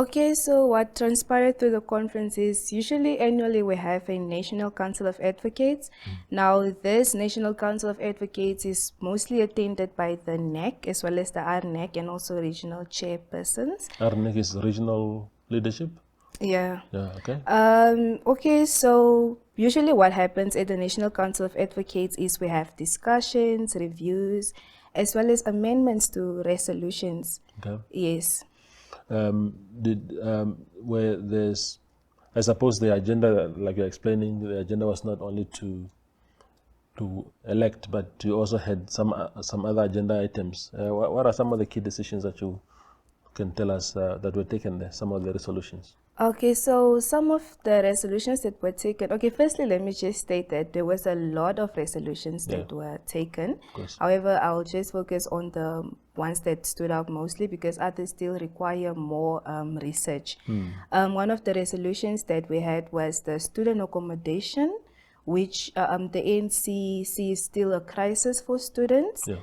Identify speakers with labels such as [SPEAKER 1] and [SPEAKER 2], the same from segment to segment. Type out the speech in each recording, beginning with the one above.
[SPEAKER 1] Okay, so what transpired through the conference is usually annually we have a National Council of Advocates. Now, this National Council of Advocates is mostly attended by the NEC as well as the RNEC and also regional chairpersons.
[SPEAKER 2] RNEC is regional leadership?
[SPEAKER 1] Yeah.
[SPEAKER 2] Yeah, okay.
[SPEAKER 1] Okay, so usually what happens at the National Council of Advocates is we have discussions, reviews, as well as amendments to resolutions.
[SPEAKER 2] Okay.
[SPEAKER 1] Yes.
[SPEAKER 2] Where there's, I suppose the agenda, like you're explaining, the agenda was not only to elect, but you also had some other agenda items. What are some of the key decisions that you can tell us that were taken there, some of the resolutions?
[SPEAKER 1] Okay, so some of the resolutions that were taken, okay, firstly, let me just state that there was a lot of resolutions that were taken.
[SPEAKER 2] Of course.
[SPEAKER 1] However, I'll just focus on the ones that stood out mostly because others still require more research. One of the resolutions that we had was the student accommodation, which the ANC sees still a crisis for students.
[SPEAKER 2] Yeah.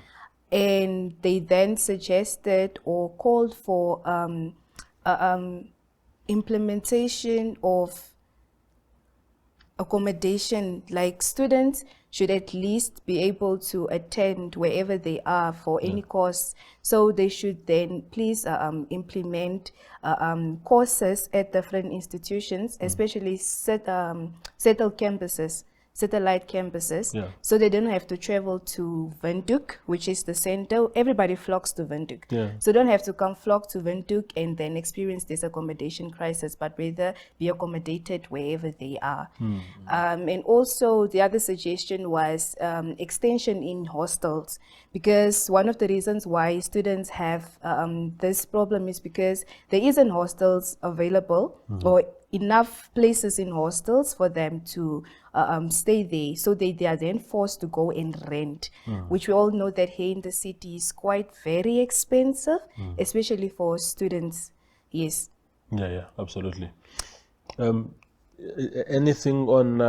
[SPEAKER 1] And they then suggested or called for implementation of accommodation, like students should at least be able to attend wherever they are for any course. So they should then please implement courses at different institutions, especially settled campuses, satellite campuses, so they don't have to travel to Windhoek, which is the center. Everybody flocks to Windhoek. So don't have to come flock to Windhoek and then experience this accommodation crisis, but rather be accommodated wherever they are. And also the other suggestion was extension in hostels, because one of the reasons why students have this problem is because there isn't hostels available or enough places in hostels for them to stay there. So they are then forced to go and rent, which we all know that here in the city is quite very expensive, especially for students. Yes.
[SPEAKER 2] Yeah, absolutely. Anything on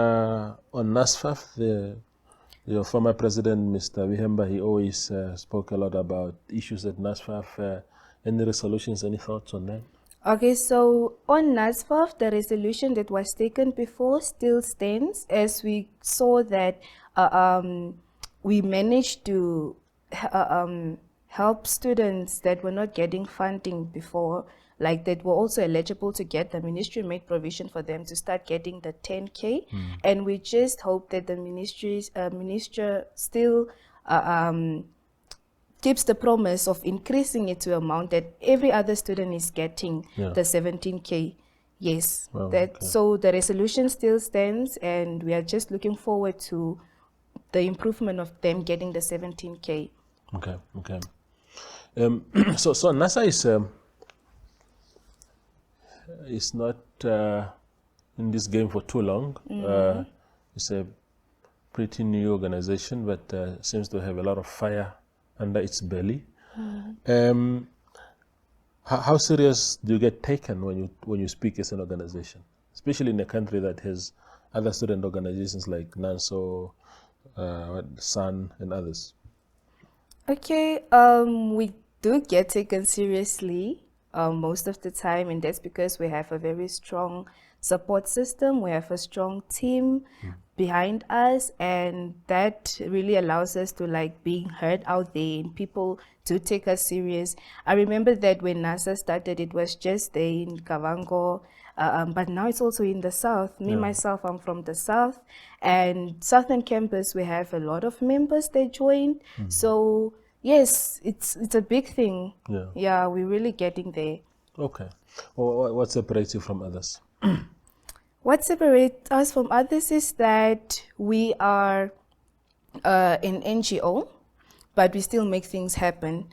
[SPEAKER 2] NASFAF? Your former president, Mr. Wihemba, he always spoke a lot about issues at NASFAF. Any resolutions, any thoughts on that?
[SPEAKER 1] Okay, so on NASFAF, the resolution that was taken before still stands, as we saw that we managed to help students that were not getting funding before, like that were also eligible to get. The ministry made provision for them to start getting the 10K, and we just hope that the ministry still keeps the promise of increasing it to amount that every other student is getting, the 17K. Yes, so the resolution still stands, and we are just looking forward to the improvement of them getting the 17K.
[SPEAKER 2] Okay. So NASA is not in this game for too long. It's a pretty new organization, but seems to have a lot of fire under its belly. How serious do you get taken when you speak as an organization, especially in a country that has other student organizations like NANSO, SAN, and others?
[SPEAKER 1] Okay, we do get taken seriously most of the time, and that's because we have a very strong support system. We have a strong team behind us, and that really allows us to like being heard out there and people to take us serious. I remember that when NASA started, it was just there in Kavango, but now it's also in the south. Myself, I'm from the south, and Southern Campus, we have a lot of members that joined. So yes, it's a big thing. Yeah, we're really getting there.
[SPEAKER 2] Okay. Well, what separates you from others?
[SPEAKER 1] What separates us from others is that we are an NGO, but we still make things happen.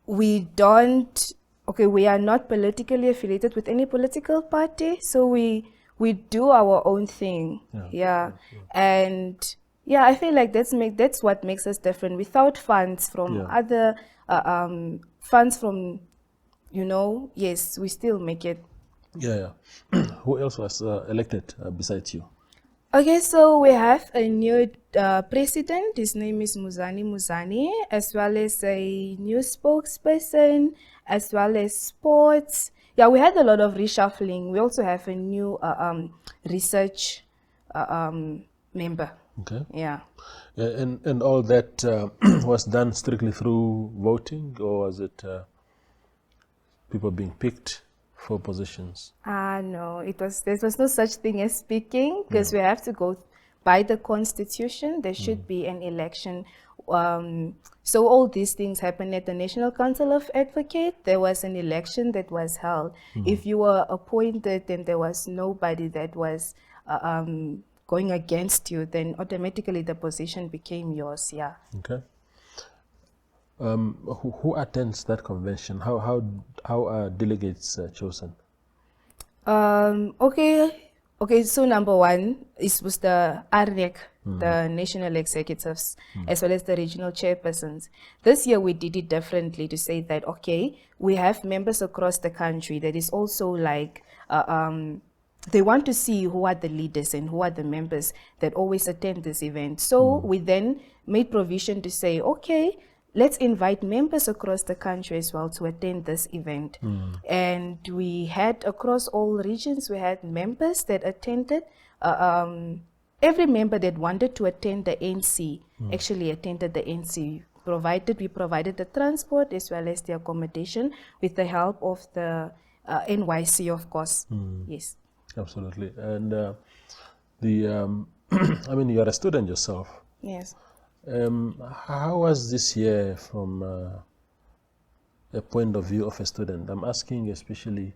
[SPEAKER 1] We are not politically affiliated with any political party, so we do our own thing. And I feel like that's what makes us different. Without funds from other funds from, yes, we still make it.
[SPEAKER 2] Who else was elected besides you?
[SPEAKER 1] Okay, so we have a new president. His name is Muzani, as well as a new spokesperson, as well as sports. Yeah, we had a lot of reshuffling. We also have a new research member.
[SPEAKER 2] Okay.
[SPEAKER 1] Yeah.
[SPEAKER 2] And all that was done strictly through voting, or was it people being picked for positions?
[SPEAKER 1] No, there was no such thing as speaking, because we have to go by the constitution. There should be an election. So all these things happen at the National Council of Advocates. There was an election that was held. If you were appointed and there was nobody that was going against you, then automatically the position became yours. Yeah.
[SPEAKER 2] Okay. Who attends that convention? How are delegates chosen?
[SPEAKER 1] Okay, so number one was the ARNEC, the national executives, as well as the regional chairpersons. This year we did it differently to say that, okay, we have members across the country that is also like, they want to see who are the leaders and who are the members that always attend this event. So we then made provision to say, okay, let's invite members across the country as well to attend this event. And we had across all regions, we had members that attended. Every member that wanted to attend the NC actually attended the NC. We provided the transport as well as the accommodation with the help of the NYC, of course. Yes.
[SPEAKER 2] Absolutely. And I mean, you're a student yourself.
[SPEAKER 1] Yes.
[SPEAKER 2] How was this year from a point of view of a student? I'm asking especially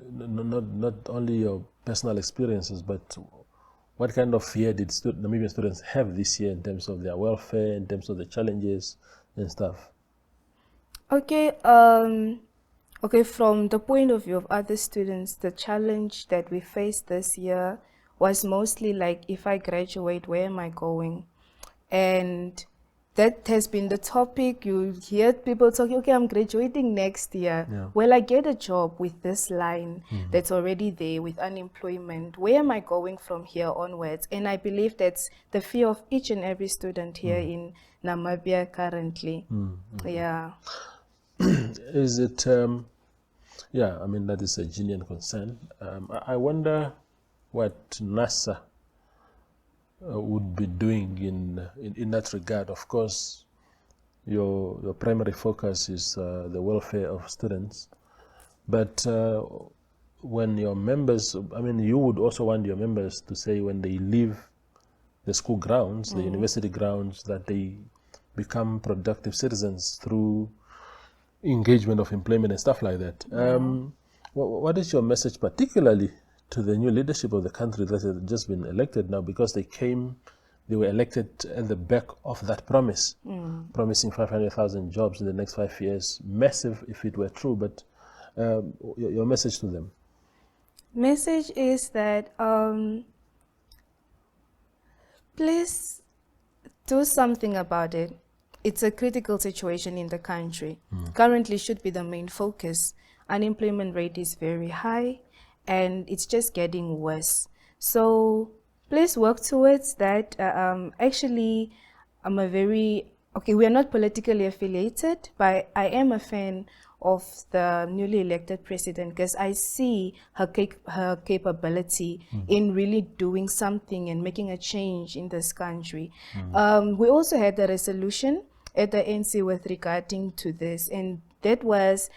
[SPEAKER 2] not only your personal experiences, but what kind of year did Namibian students have this year in terms of their welfare, in terms of the challenges and stuff?
[SPEAKER 1] Okay, from the point of view of other students, the challenge that we faced this year was mostly like, if I graduate, where am I going? And that has been the topic. You hear people talking, okay, I'm graduating next year.
[SPEAKER 2] Yeah.
[SPEAKER 1] Well, I get a job with this line that's already there with unemployment. Where am I going from here onwards? And I believe that's the fear of each and every student here in Namibia currently. Yeah.
[SPEAKER 2] Is it, yeah, I mean, that is a genuine concern. I wonder what NASA would be doing in that regard. Of course, your primary focus is the welfare of students, but when your members, I mean, you would also want your members to say when they leave the school grounds, the university grounds, that they become productive citizens through engagement of employment and stuff like that. What is your message particularly to the new leadership of the country that has just been elected now, because they were elected at the back of that promise, promising 500,000 jobs in the next 5 years? Massive if it were true, but your message to them?
[SPEAKER 1] Message is that please do something about it. It's a critical situation in the country. Currently should be the main focus. Unemployment rate is very high, and it's just getting worse. So please work towards that. Actually, we are not politically affiliated, but I am a fan of the newly elected president, because I see her capability in really doing something and making a change in this country. We also had a resolution at the NC with regarding to this, and that was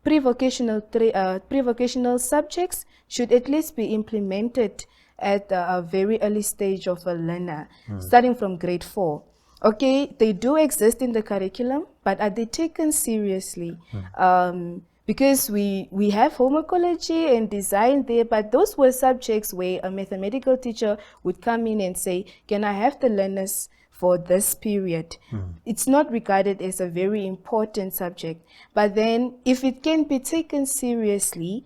[SPEAKER 1] pre-vocational subjects should at least be implemented at a very early stage of a learner, starting from grade 4. Okay, they do exist in the curriculum, but are they taken seriously? Because we have home ecology and design there, but those were subjects where a mathematical teacher would come in and say, can I have the learners for this period? It's not regarded as a very important subject. But then if it can be taken seriously,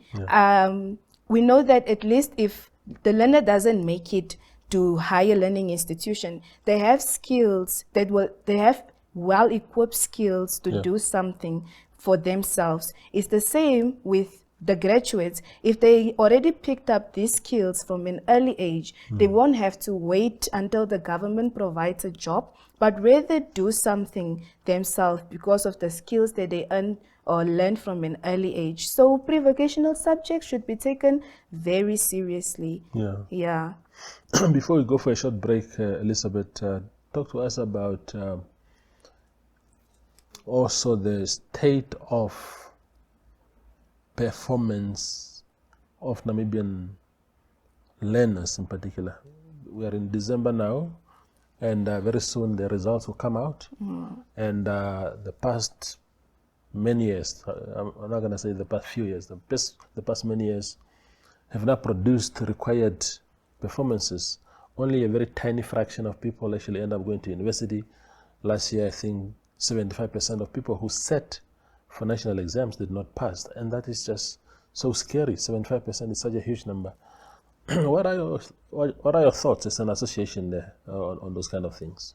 [SPEAKER 1] we know that at least if the learner doesn't make it to higher learning institution, they have skills they have well-equipped skills to do something for themselves. It's the same with the graduates, if they already picked up these skills from an early age, they won't have to wait until the government provides a job, but rather do something themselves because of the skills that they earn or learn from an early age. So pre-vocational subjects should be taken very seriously. Yeah.
[SPEAKER 2] Before we go for a short break, Elizabeth, talk to us about also the state of performance of Namibian learners in particular. We are in December now, and very soon the results will come out. And the past many years, I'm not going to say the past few years, the past many years have not produced required performances. Only a very tiny fraction of people actually end up going to university. Last year, I think 75% of people who sat for national exams did not pass, and that is just so scary. 75% is such a huge number. What are your thoughts as an association there on those kind of things?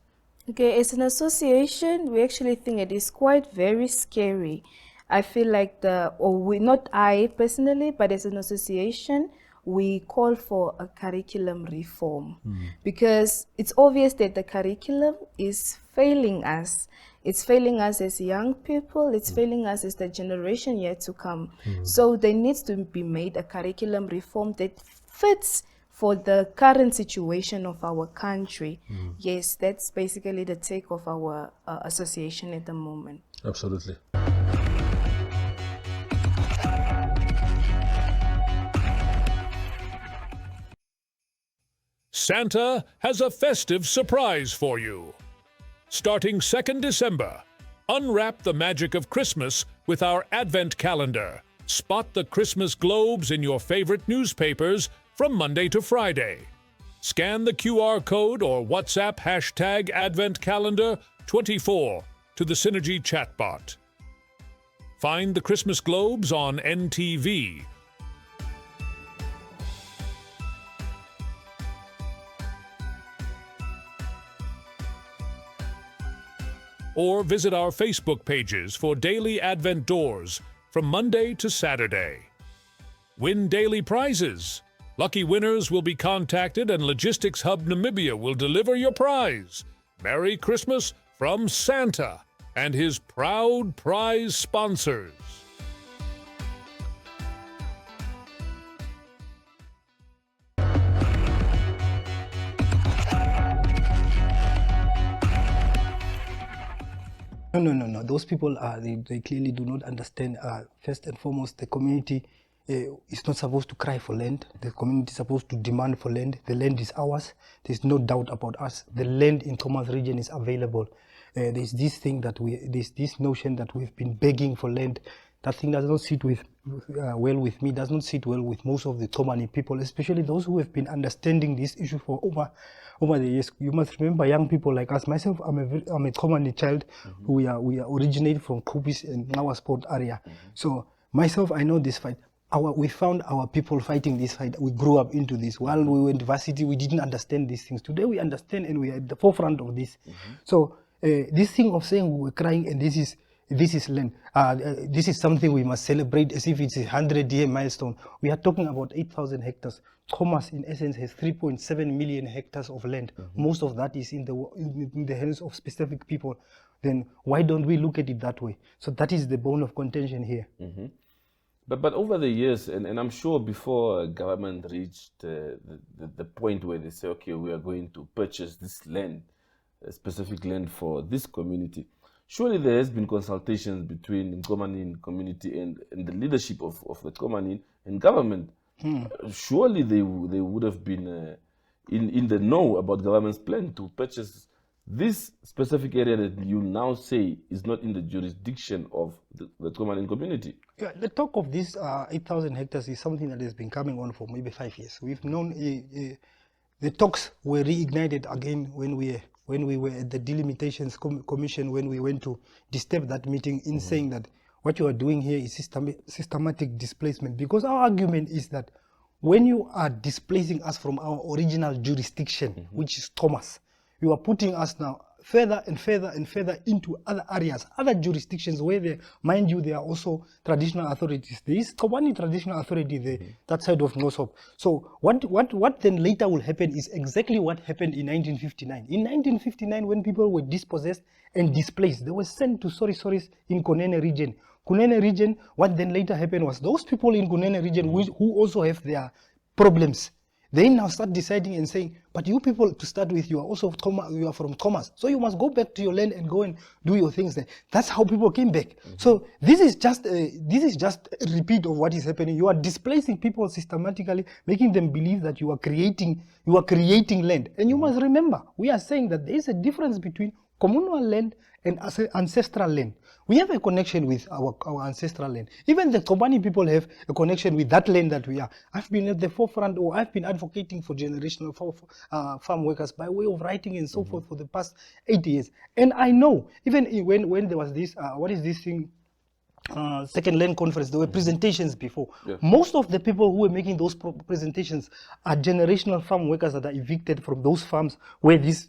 [SPEAKER 1] Okay, as an association, we actually think it is quite very scary. I feel like not I personally, but as an association, we call for a curriculum reform because it's obvious that the curriculum is failing us. It's failing us as young people, it's failing us as the generation yet to come. So there needs to be made a curriculum reform that fits for the current situation of our country. Yes, that's basically the take of our association at the moment.
[SPEAKER 2] Absolutely.
[SPEAKER 3] Santa has a festive surprise for you. Starting 2nd December, unwrap the magic of Christmas with our Advent calendar. Spot the Christmas globes in your favorite newspapers from Monday to Friday. Scan the QR code or WhatsApp hashtag Advent Calendar 24 to the Synergy chatbot. Find the Christmas globes on NTV. Or visit our Facebook pages for daily Advent doors from Monday to Saturday. Win daily prizes. Lucky winners will be contacted and Logistics Hub Namibia will deliver your prize. Merry Christmas from Santa and his proud prize sponsors.
[SPEAKER 4] No. Those people they clearly do not understand. First and foremost, the community is not supposed to cry for land. The community is supposed to demand for land. The land is ours. There's no doubt about us. The land in Thomas region is available. There's this thing there's this notion that we've been begging for land. That thing does not sit well with me. Does not sit well with most of the Tomani people, especially those who have been understanding this issue for over the years. You must remember, young people like us. Myself, I'm a Tomani child. We originate from Kopis and our sport area. So myself, I know this fight. We found our people fighting this fight. We grew up into this. While we were in varsity, we didn't understand these things. Today we understand, and we are at the forefront of this. So this thing of saying we were crying and this is land. This is something we must celebrate as if it's a 100-year milestone. We are talking about 8,000 hectares. Thomas, in essence, has 3.7 million hectares of land. Most of that is in the hands of specific people. Then why don't we look at it that way? So that is the bone of contention here.
[SPEAKER 5] But over the years, and I'm sure before government reached the point where they say, okay, we are going to purchase this land, a specific land for this community, surely there has been consultations between the Komanin community and the leadership of the Komanin and government. Surely they would have been in the know about government's plan to purchase this specific area that you now say is not in the jurisdiction of the Komanin community.
[SPEAKER 4] Yeah, the talk of this 8,000 hectares is something that has been coming on for maybe 5 years. We've known the talks were reignited again when we were at the Delimitations Commission, when we went to disturb that meeting in saying that what you are doing here is systematic displacement. Because our argument is that when you are displacing us from our original jurisdiction, which is Thomas, you are putting us now further and further and further into other areas, other jurisdictions where they, mind you, there are also traditional authorities. There is Kobani traditional authority there, that side of Nosop. So what then later will happen is exactly what happened in 1959. In 1959, when people were dispossessed and displaced, they were sent to Sorisoris in Kunene region. Kunene region, what then later happened was those people in Kunene region who also have their problems, they now start deciding and saying, but you people, to start with, you are also you are from Thomas, so you must go back to your land and go and do your things there. That's how people came back. So this is just a repeat of what is happening. You are displacing people systematically, making them believe that you are creating land. And you must remember, we are saying that there is a difference between communal land and ancestral land. We have a connection with our ancestral land. Even the Kobani people have a connection with that land that we are. I've been at the forefront, or I've been advocating for generational farm workers by way of writing and so forth for the past 8 years. And I know, even when there was this, what is this thing? Second Land Conference, there were presentations before.
[SPEAKER 5] Yeah.
[SPEAKER 4] Most of the people who were making those presentations are generational farm workers that are evicted from those farms where this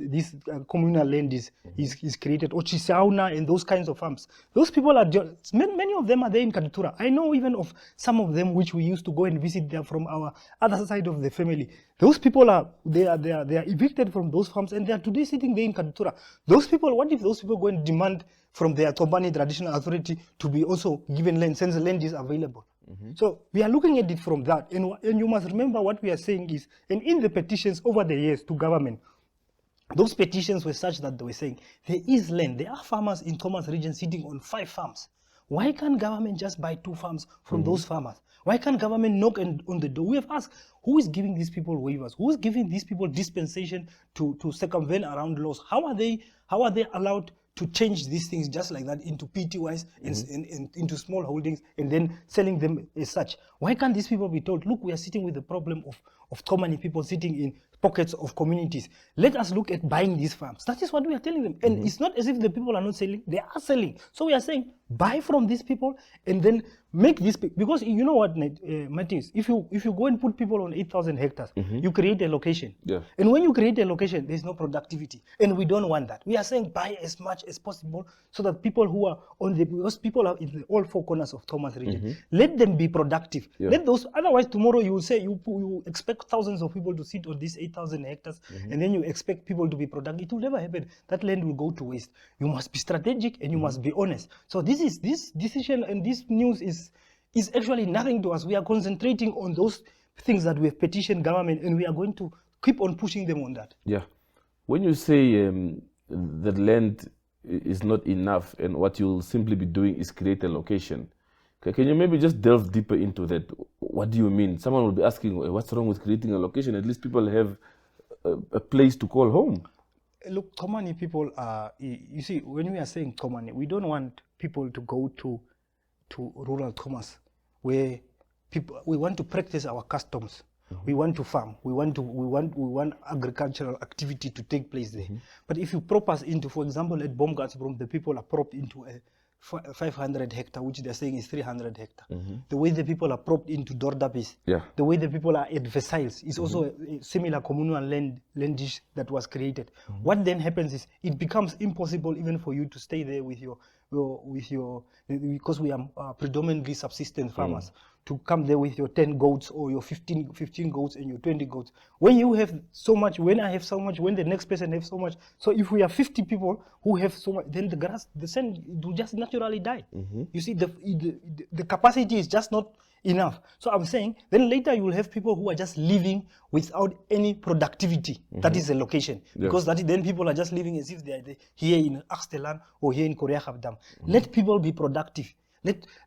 [SPEAKER 4] communal land is created, or Chisauna and those kinds of farms. Those people are, many of them are there in Katutura. I know even of some of them which we used to go and visit there from our other side of the family. Those people are evicted from those farms, and they are today sitting there in Katutura. Those people, what if those people go and demand from their Kobani traditional authority to be also given land, since the land is available? So we are looking at it from that. And you must remember what we are saying is, and in the petitions over the years to government, those petitions were such that they were saying, there is land, there are farmers in Thomas region sitting on 5 farms. Why can't government just buy 2 farms from those farmers? Why can't government knock on the door? We have asked, who is giving these people waivers? Who is giving these people dispensation to circumvent around laws? How are they allowed to change these things just like that into PTYs and into small holdings and then selling them as such? Why can't these people be told, look, we are sitting with the problem of too many people sitting in pockets of communities. Let us look at buying these farms. That is what we are telling them. And it's not as if the people are not selling, they are selling. So we are saying, buy from these people and then make this, because you know what, Matthias, if you go and put people on 8,000 hectares, you create a location.
[SPEAKER 5] Yeah.
[SPEAKER 4] And when you create a location, there's no productivity. And we don't want that. We are saying buy as much as possible so that people who are because people are in all 4 corners of Thomas region, let them be productive.
[SPEAKER 5] Yeah.
[SPEAKER 4] Let those, otherwise tomorrow you will say, you expect thousands of people to sit on these 8,000 hectares and then you expect people to be productive. It will never happen. That land will go to waste. You must be strategic and you must be honest. So this decision and this news is actually nothing to us. We are concentrating on those things that we have petitioned government, and we are going to keep on pushing them on that.
[SPEAKER 5] Yeah. When you say the land is not enough and what you'll simply be doing is create a location, can you maybe just delve deeper into that? What do you mean? Someone will be asking, what's wrong with creating a location? At least people have a place to call home.
[SPEAKER 4] Look, Komani people are, you see, when we are saying Komani, we don't want people to go to rural Thomas, where we want to practice our customs. We want to farm. We want agricultural activity to take place there. But if you prop us into, for example, at Bomgatsbrom, the people are propped into a 500 hectare, which they're saying is 300 hectare. The way the people are propped into Dordapis, the way the people are at Versailles is also a similar communal landish that was created. What then happens is it becomes impossible even for you to stay there with your because we are predominantly subsistence farmers, to come there with your 10 goats or your 15 goats and your 20 goats. When you have so much, when I have so much, when the next person has so much, so if we are 50 people who have so much, then the grass, the sand, it will just naturally die. You see, the capacity is just not enough. So I'm saying, then later you will have people who are just living without any productivity. That is the location. Because then people are just living as if they are here in Axtelan or here in Korea Khabdam. Let people be productive.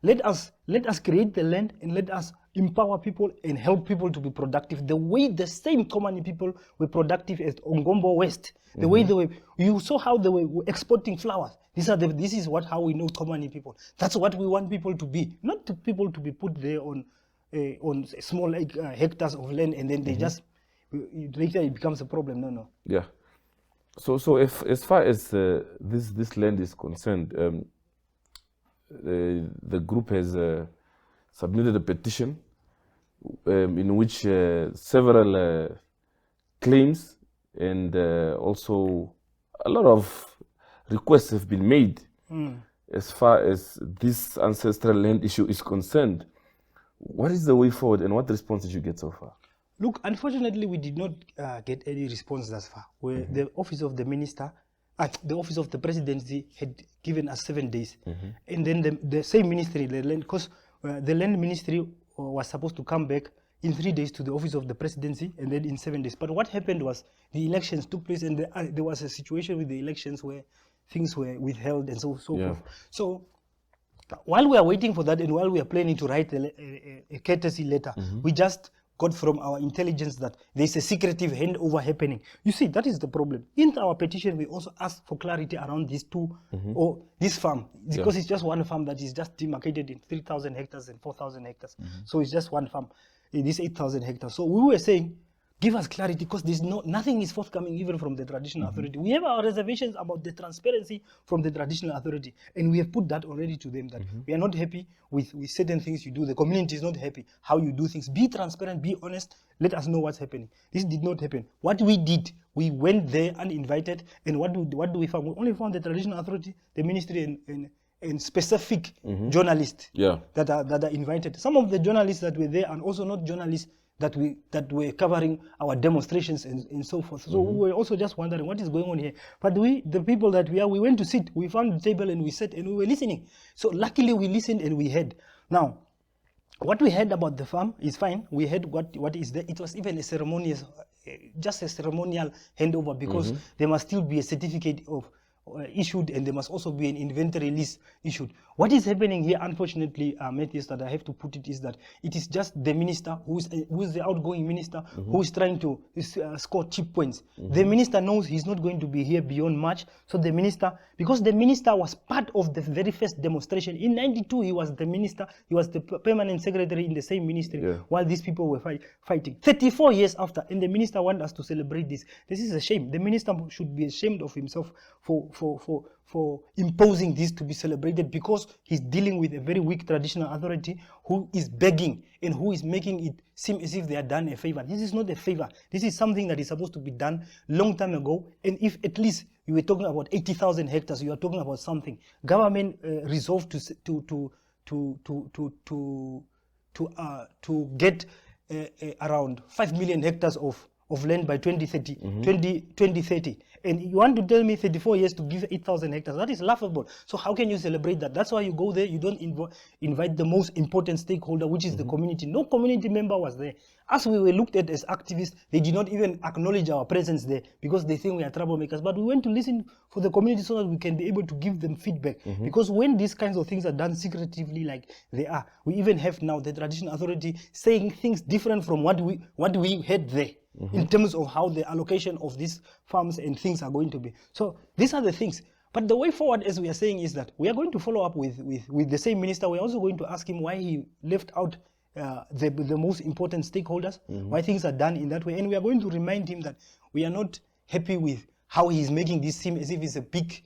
[SPEAKER 4] Let us create the land and let us empower people and help people to be productive. The way the same Komani people were productive at Ongombo West, the way they were, you saw how they were exporting flowers. This is how we know Komani people. That's what we want people to be, not people to be put there on small hectares of land and then they just later it becomes a problem. No.
[SPEAKER 5] Yeah. So if as far as this land is concerned. The group has submitted a petition in which several claims and also a lot of requests have been made as far as this ancestral land issue is concerned. What is the way forward, and what response did you get so far?
[SPEAKER 4] Look, unfortunately, we did not get any response thus far. Where the office of the minister, the office of the presidency had given us 7 days, and then the same ministry, the land, because the land ministry was supposed to come back in 3 days to the office of the presidency, and then in 7 days. But what happened was the elections took place, and there was a situation with the elections where things were withheld and so forth. So while we are waiting for that, and while we are planning to write a courtesy letter, we just got from our intelligence that there's a secretive handover happening. You see, that is the problem. In our petition, we also asked for clarity around these two, or this farm, because it's just one farm that is just demarcated in 3,000 hectares and 4,000 hectares. So it's just one farm, it is 8,000 hectares. So we were saying, give us clarity, because there's nothing is forthcoming even from the traditional authority. We have our reservations about the transparency from the traditional authority, and we have put that already to them, that we are not happy with certain things you do. The community is not happy how you do things. Be transparent, be honest, let us know what's happening. This did not happen. What we did, we went there uninvited, and what do we find? We only found the traditional authority, the ministry, and specific journalists that are invited. Some of the journalists that were there are also not journalists that were covering our demonstrations and so forth. So we were also just wondering what is going on here. But the people that we went to sit, we found the table and we sat and we were listening. So luckily we listened and we heard. Now, what we heard about the farm is fine. We heard what is there. It was even a ceremonious, just a ceremonial handover, because there must still be a certificate of issued, and there must also be an inventory list issued. What is happening here, unfortunately, Matthias, that I have to put it, is that it is just the minister who is the outgoing minister who is trying to score cheap points. The minister knows he's not going to be here beyond March, so the minister, because the minister was part of the very first demonstration in '92, he was the minister, he was the permanent secretary in the same ministry while these people were fighting. 34 years after, and the minister wants us to celebrate this. This is a shame. The minister should be ashamed of himself for imposing this to be celebrated, because he's dealing with a very weak traditional authority who is begging and who is making it seem as if they are done a favor. This is not a favor. This is something that is supposed to be done long time ago. And if at least you were talking about 80,000 hectares, you are talking about something. Government resolved to get around 5 million hectares of land by 2030. And you want to tell me 34 years to give 8,000 hectares? That is laughable. So how can you celebrate that? That's why you go there, you don't invite the most important stakeholder, which is the community. No community member was there. As we were looked at as activists, they did not even acknowledge our presence there, because they think we are troublemakers. But we went to listen for the community so that we can be able to give them feedback. Because when these kinds of things are done secretively like they are, we even have now the traditional authority saying things different from what we had there. In terms of how the allocation of these farms and things are going to be. So these are the things. But the way forward, as we are saying, is that we are going to follow up with the same minister. We're also going to ask him why he left out the most important stakeholders, why things are done in that way. And we are going to remind him that we are not happy with how he's making this seem as if it's a big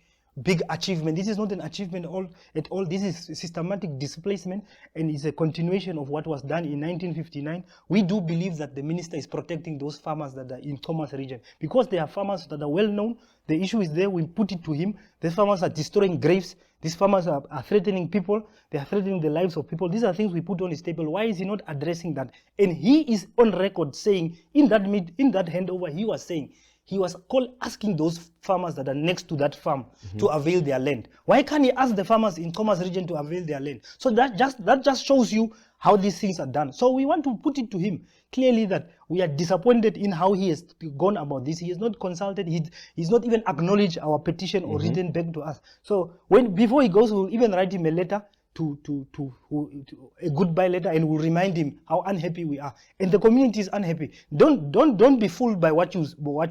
[SPEAKER 4] achievement. This is not an achievement at all. This is systematic displacement, and it's a continuation of what was done in 1959. We do believe that the minister is protecting those farmers that are in Thomas region, because they are farmers that are well known. The issue is there. We put it to him. These farmers are destroying graves. These farmers are threatening people. They are threatening the lives of people. These are things we put on his table. Why is he not addressing that? And he is on record saying in that handover, he was saying, he was asking those farmers that are next to that farm to avail their land. Why can't he ask the farmers in Thomas region to avail their land? So that just shows you how these things are done. So we want to put it to him clearly that we are disappointed in how he has gone about this. He has not consulted. He's not even acknowledged our petition or written back to us. So before he goes, we'll even write him a letter, a goodbye letter, and we'll remind him how unhappy we are, and the community is unhappy. Don't be fooled by what you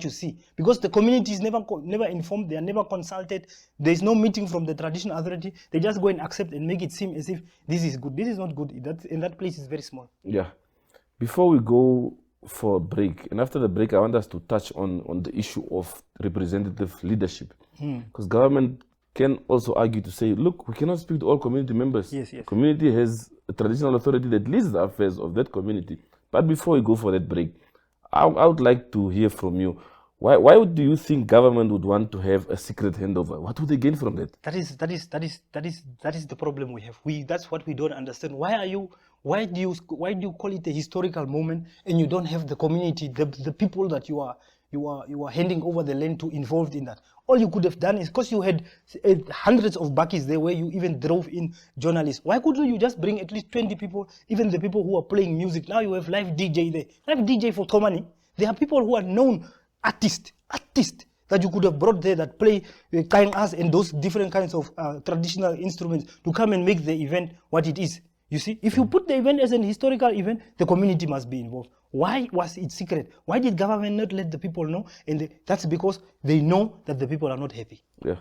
[SPEAKER 4] see, because the community is never informed. They are never consulted. There is no meeting from the traditional authority. They just go and accept and make it seem as if this is good. This is not good. That place is very small. Yeah.
[SPEAKER 5] Before we go for a break, and after the break, I want us to touch on the issue of representative leadership, because government can also argue to say, look, we cannot speak to all community members.
[SPEAKER 4] Yes.
[SPEAKER 5] Community has a traditional authority that leads the affairs of that community. But before we go for that break, I would like to hear from you. Why do you think government would want to have a secret handover? What would they gain from that?
[SPEAKER 4] That is the problem we have. That's what we don't understand. Why do you call it a historical moment and you don't have the community, the people that you are handing over the land to involved in that? All you could have done is, because you had hundreds of bakkies there where you even drove in journalists. Why couldn't you just bring at least 20 people, even the people who are playing music? Now you have live DJ there. Live DJ for Tomani. There are people who are known artists that you could have brought there that play kaingas and those different kinds of traditional instruments to come and make the event what it is. You see, if you put the event as an historical event, the community must be involved. Why was it secret? Why did government not let the people know? And that's because they know that the people are not happy.
[SPEAKER 5] Yeah.